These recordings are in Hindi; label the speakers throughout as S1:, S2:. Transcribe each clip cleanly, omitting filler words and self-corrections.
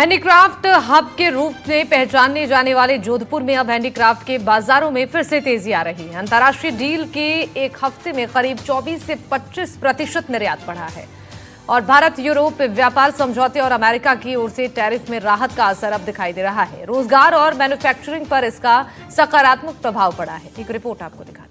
S1: हैंडीक्राफ्ट हब के रूप में पहचाने जाने वाले जोधपुर में अब हैंडीक्राफ्ट के बाजारों में फिर से तेजी आ रही है। अंतर्राष्ट्रीय डील के एक हफ्ते में करीब 24 से 25% निर्यात बढ़ा है और भारत यूरोप व्यापार समझौते और अमेरिका की ओर से टैरिफ में राहत का असर अब दिखाई दे रहा है। रोजगार और मैन्युफैक्चरिंग पर इसका सकारात्मक प्रभाव पड़ा है। एक रिपोर्ट आपको दिखाते हैं।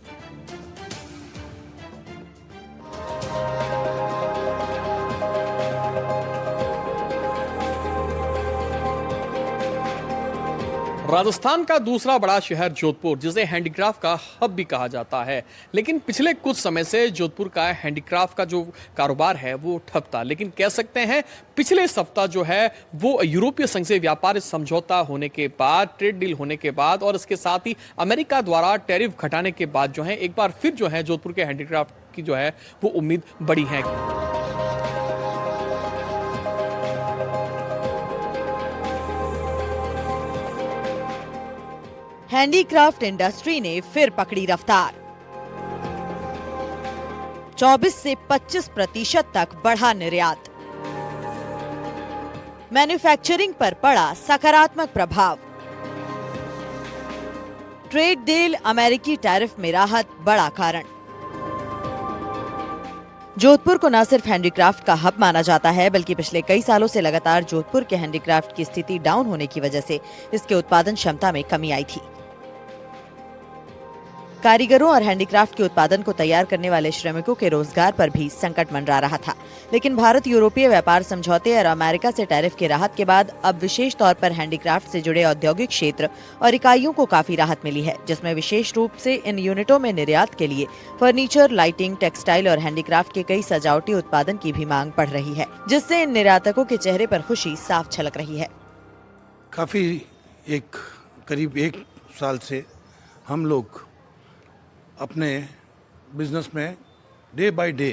S2: राजस्थान का दूसरा बड़ा शहर जोधपुर, जिसे हैंडीक्राफ्ट का हब भी कहा जाता है, लेकिन पिछले कुछ समय से जोधपुर का हैंडीक्राफ्ट का जो कारोबार है वो ठप था। लेकिन कह सकते हैं पिछले सप्ताह जो है वो यूरोपीय संघ से व्यापार समझौता होने के बाद, ट्रेड डील होने के बाद और इसके साथ ही अमेरिका द्वारा टैरिफ घटाने के बाद जो है एक बार फिर जो है जोधपुर के हैंडीक्राफ्ट की जो है वो उम्मीद बढ़ी है।
S3: हैंडीक्राफ्ट इंडस्ट्री ने फिर पकड़ी रफ्तार। 24 से 25% तक बढ़ा निर्यात। मैन्युफैक्चरिंग पर पड़ा सकारात्मक प्रभाव। ट्रेड डील, अमेरिकी टैरिफ में राहत बड़ा कारण। जोधपुर को न सिर्फ हैंडीक्राफ्ट का हब माना जाता है, बल्कि पिछले कई सालों से लगातार जोधपुर के हैंडीक्राफ्ट की स्थिति डाउन होने की वजह से इसके उत्पादन क्षमता में कमी आई थी। कारीगरों और हैंडीक्राफ्ट के उत्पादन को तैयार करने वाले श्रमिकों के रोजगार पर भी संकट मंडरा रहा था। लेकिन भारत यूरोपीय व्यापार समझौते और अमेरिका से टैरिफ के राहत के बाद अब विशेष तौर पर हैंडीक्राफ्ट से जुड़े औद्योगिक क्षेत्र और इकाइयों को काफी राहत मिली है, जिसमें विशेष रूप से इन यूनिटों में निर्यात के लिए फर्नीचर, लाइटिंग, टेक्सटाइल और हैंडीक्राफ्ट के कई सजावटी उत्पादन की भी मांग बढ़ रही है, जिससे इन निर्यातकों के चेहरे पर खुशी साफ झलक रही है।
S4: काफ़ी करीब एक साल से हम लोग अपने बिजनेस में डे बाय डे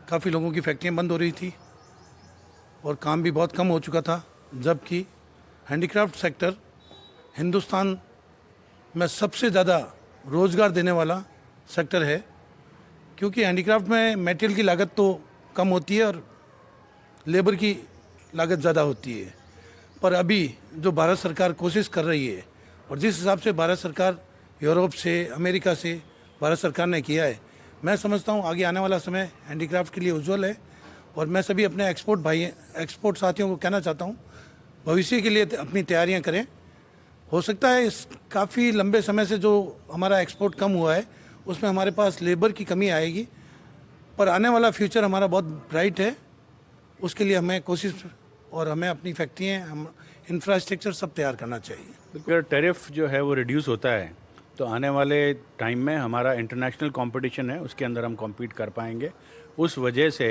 S4: काफ़ी लोगों की फैक्ट्रियाँ बंद हो रही थी और काम भी बहुत कम हो चुका था, जबकि हैंडीक्राफ्ट सेक्टर हिंदुस्तान में सबसे ज़्यादा रोज़गार देने वाला सेक्टर है, क्योंकि हैंडीक्राफ्ट में मटेरियल की लागत तो कम होती है और लेबर की लागत ज़्यादा होती है। पर अभी जो भारत सरकार कोशिश कर रही है और जिस हिसाब से भारत सरकार यूरोप से, अमेरिका से भारत सरकार ने किया है, मैं समझता हूँ आगे आने वाला समय हैंडीक्राफ्ट के लिए उज्जवल है। और मैं सभी अपने एक्सपोर्ट साथियों को कहना चाहता हूँ, भविष्य के लिए अपनी तैयारियाँ करें। हो सकता है इस काफ़ी लंबे समय से जो हमारा एक्सपोर्ट कम हुआ है उसमें हमारे पास लेबर की कमी आएगी, पर आने वाला फ्यूचर हमारा बहुत ब्राइट है। उसके लिए हमें कोशिश और हमें अपनी फैक्ट्रियाँ, हम इंफ्रास्ट्रक्चर सब तैयार करना चाहिए।
S5: अगर टैरिफ जो है वो रिड्यूस होता है तो आने वाले टाइम में हमारा इंटरनेशनल कंपटीशन है, उसके अंदर हम कॉम्पीट कर पाएंगे। उस वजह से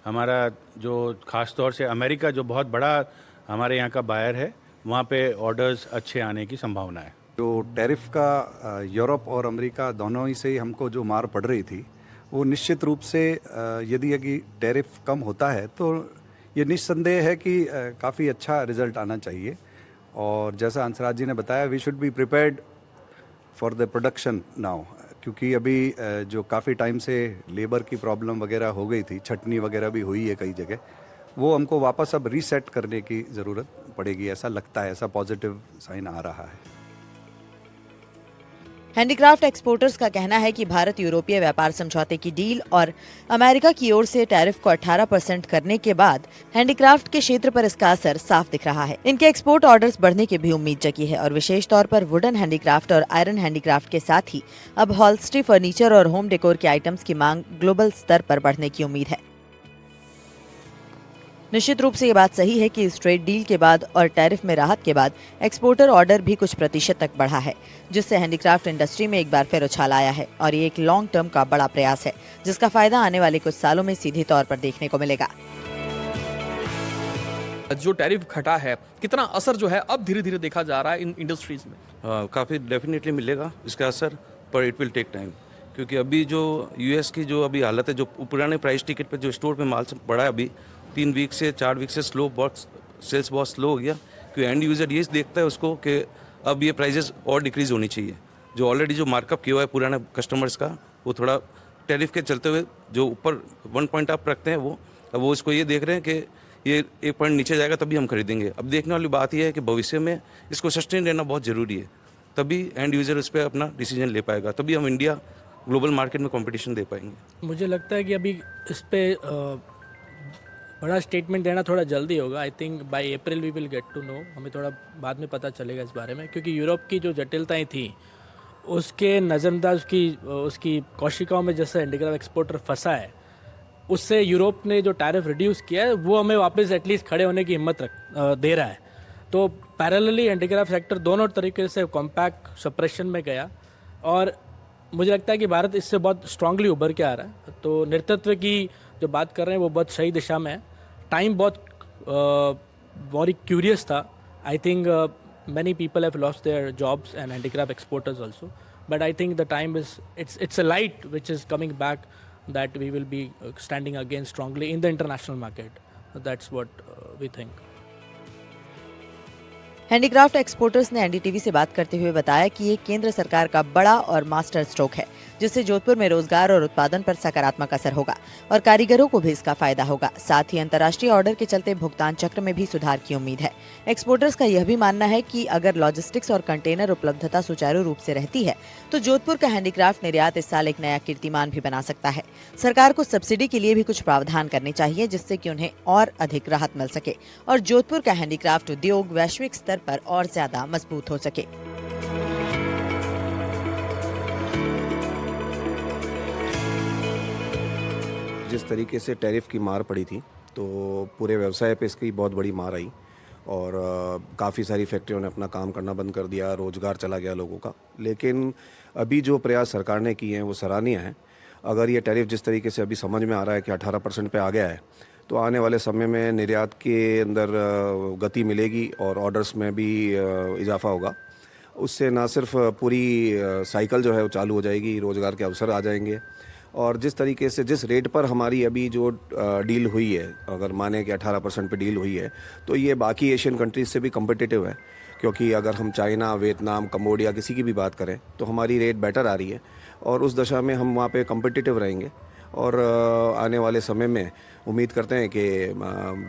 S5: हमारा जो ख़ास तौर से अमेरिका जो बहुत बड़ा हमारे यहाँ का बायर है, वहाँ पे ऑर्डर्स अच्छे आने की संभावना है।
S6: जो टैरिफ का यूरोप और अमेरिका दोनों ही से हमको जो मार पड़ रही थी, वो निश्चित रूप से यदि टैरिफ कम होता है तो ये निस्संदेह है कि काफ़ी अच्छा रिजल्ट आना चाहिए। और जैसा हंसराज जी ने बताया, we should be prepared for the production now, क्योंकि अभी जो काफ़ी टाइम से लेबर की प्रॉब्लम वगैरह हो गई थी, छटनी वगैरह भी हुई है कई जगह, वो हमको वापस अब रीसेट करने की ज़रूरत पड़ेगी, ऐसा लगता है, ऐसा पॉजिटिव साइन आ रहा है।
S3: हैंडीक्राफ्ट एक्सपोर्टर्स का कहना है कि भारत यूरोपीय व्यापार समझौते की डील और अमेरिका की ओर से टैरिफ को 18% करने के बाद हैंडीक्राफ्ट के क्षेत्र पर इसका असर साफ दिख रहा है। इनके एक्सपोर्ट ऑर्डर्स बढ़ने की भी उम्मीद जगी है और विशेष तौर पर वुडन हैंडीक्राफ्ट और आयरन हैंडीक्राफ्ट के साथ ही अब हॉल्स्ट्री, फर्नीचर और होम डेकोर के आइटम्स की मांग ग्लोबल स्तर पर बढ़ने की उम्मीद है। निश्चित रूप से ये बात सही है कि इस ट्रेड डील के बाद और टैरिफ में राहत के बाद एक्सपोर्टर ऑर्डर भी कुछ प्रतिशत तक बढ़ा है, जिससे हैंडीक्राफ्ट इंडस्ट्री में एक बार फिर उछाल आया है और ये एक लॉन्ग टर्म का बड़ा प्रयास है, जिसका फायदा आने वाले कुछ सालों में सीधे तौर पर देखने को मिलेगा।
S2: जो टैरिफ घटा है, कितना असर जो है अब धीरे धीरे देखा जा रहा है इन इंडस्ट्रीज में?
S7: काफ़ी डेफिनेटली मिलेगा इसका असर, पर इट विल टेक टाइम, क्योंकि अभी जो यूएस की जो अभी हालत है, जो पुराने प्राइस टिकट पे जो स्टोर पे माल पड़ा है, अभी 3 वीक से 4 वीक से सेल्स बहुत स्लो हो गया, क्योंकि एंड यूज़र ये देखता है उसको कि अब ये प्राइजेस और डिक्रीज़ होनी चाहिए। जो ऑलरेडी जो मार्कअप किया हुआ है पुराने कस्टमर्स का, वो थोड़ा टैरिफ के चलते हुए जो ऊपर 1 पॉइंट अप रखते हैं, वो अब वो इसको ये देख रहे हैं कि ये 1 पॉइंट नीचे जाएगा तभी हम खरीदेंगे। अब देखने वाली बात यह है कि भविष्य में इसको सस्टेन रहना बहुत ज़रूरी है, तभी एंड यूज़र इस पर अपना डिसीजन ले पाएगा, तभी हम इंडिया ग्लोबल मार्केट में कंपटीशन दे पाएंगे।
S8: मुझे लगता है कि अभी इस पर बड़ा स्टेटमेंट देना थोड़ा जल्दी होगा। I think by April we will get to know, हमें थोड़ा बाद में पता चलेगा इस बारे में, क्योंकि यूरोप की जो जटिलताएं थी उसके नज़रअंदाज उसकी कोशिकाओं में जैसे हैंडीक्राफ्ट एक्सपोर्टर फंसा है, उससे यूरोप ने जो टैरिफ रिड्यूस किया है वो हमें वापस एटलीस्ट खड़े होने की हिम्मत दे रहा है। तो पैरेलली हैंडीक्राफ्ट सेक्टर दोनों तरीके से कॉम्पैक्ट सप्रेशन में गया और मुझे लगता है कि भारत इससे बहुत स्ट्रांगली उभर के आ रहा है। तो नेतृत्व की जो बात कर रहे हैं वो बहुत सही दिशा में है। टाइम बहुत very क्यूरियस था। I think many people have lost their jobs and handicraft exporters also, but I think the time is it's a light which is coming back, that we will be standing again strongly in the international market. That's what we think.
S3: Handicraft exporters ने एनडीटीवी से बात करते हुए बताया कि ये केंद्र सरकार का बड़ा और मास्टर स्ट्रोक है, जिससे जोधपुर में रोजगार और उत्पादन पर सकारात्मक असर होगा और कारीगरों को भी इसका फायदा होगा। साथ ही अंतर्राष्ट्रीय ऑर्डर के चलते भुगतान चक्र में भी सुधार की उम्मीद है। एक्सपोर्टर्स का यह भी मानना है कि अगर लॉजिस्टिक्स और कंटेनर उपलब्धता सुचारू रूप से रहती है तो जोधपुर का हैंडीक्राफ्ट निर्यात इस साल एक नया कीर्तिमान भी बना सकता है। सरकार को सब्सिडी के लिए भी कुछ प्रावधान करने चाहिए, जिससे कि उन्हें और अधिक राहत मिल सके और जोधपुर का हैंडीक्राफ्ट उद्योग वैश्विक स्तर पर और ज्यादा मजबूत हो सके।
S9: जिस तरीके से टैरिफ की मार पड़ी थी तो पूरे व्यवसाय पे इसकी बहुत बड़ी मार आई और काफ़ी सारी फैक्ट्रियों ने अपना काम करना बंद कर दिया, रोजगार चला गया लोगों का। लेकिन अभी जो प्रयास सरकार ने किए हैं वो सराहनीय हैं। अगर ये टैरिफ जिस तरीके से अभी समझ में आ रहा है कि 18% पे आ गया है, तो आने वाले समय में निर्यात के अंदर गति मिलेगी और ऑर्डर्स में भी इजाफा होगा। उससे ना सिर्फ पूरी साइकिल जो है वो चालू हो जाएगी, रोज़गार के अवसर आ जाएंगे और जिस तरीके से जिस रेट पर हमारी अभी जो डील हुई है, अगर माने कि 18% पे डील हुई है, तो ये बाकी एशियन कंट्रीज से भी कम्पिटिटिव है, क्योंकि अगर हम चाइना, वियतनाम, कम्बोडिया किसी की भी बात करें तो हमारी रेट बेटर आ रही है और उस दशा में हम वहाँ पे कम्पिटिटिव रहेंगे और आने वाले समय में उम्मीद करते हैं कि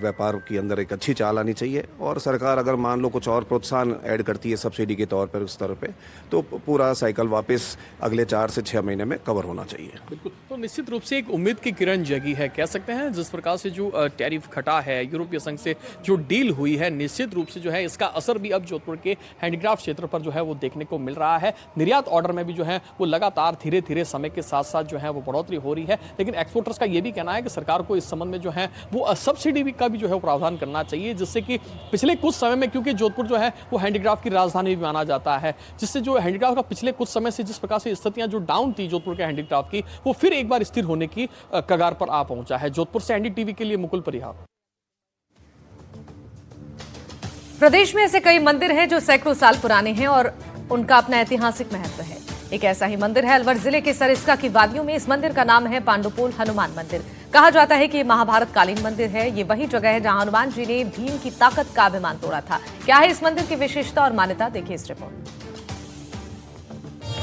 S9: व्यापार के अंदर एक अच्छी चाल आनी चाहिए और सरकार अगर मान लो कुछ और प्रोत्साहन ऐड करती है सब्सिडी के तौर पर उस स्तर पे, तो पूरा साइकिल वापस अगले 4 से 6 महीने में कवर होना चाहिए।
S2: बिल्कुल, तो निश्चित रूप से एक उम्मीद की किरण जगी है, कह सकते हैं। जिस प्रकार से जो टैरिफ घटा है, यूरोपीय संघ से जो डील हुई है, निश्चित रूप से जो है इसका असर भी अब जोधपुर के हैंडीक्राफ्ट क्षेत्र पर जो है वो देखने को मिल रहा है। निर्यात ऑर्डर में भी जो है वो लगातार धीरे धीरे समय के साथ साथ जो है वो बढ़ोतरी हो रही है। लेकिन एक्सपोर्टर्स का ये भी कहना है कि सरकार को इस संबंध में जो है वो सब्सिडी का भी जो है प्रावधान करना चाहिए, जिससे कि पिछले कुछ समय में, क्योंकि जोधपुर जो है वो हैंडीक्राफ्ट की राजधानी भी माना जाता है, जिससे जो हैंडीक्राफ्ट का पिछले कुछ समय से जिस प्रकार से स्थितियां जो डाउन थी जोधपुर के हैंडीक्राफ्ट की, वो फिर एक बार स्थिर होने की कगार पर आ पहुंचा है। जोधपुर से एनडीटीवी के लिए मुकुल परिहार।
S1: प्रदेश में ऐसे कई मंदिर हैं जो सैकड़ों साल पुराने हैं और उनका अपना ऐतिहासिक महत्व है। एक ऐसा ही मंदिर है अलवर जिले के सरिस्का की वादियों में। इस मंदिर का नाम है पांडुपोल हनुमान मंदिर। कहा जाता है कि ये महाभारत कालीन मंदिर है। ये वही जगह है जहां हनुमान जी ने भीम की ताकत का अभिमान तोड़ा था। क्या है इस मंदिर की विशेषता और मान्यता, देखिए इस रिपोर्ट।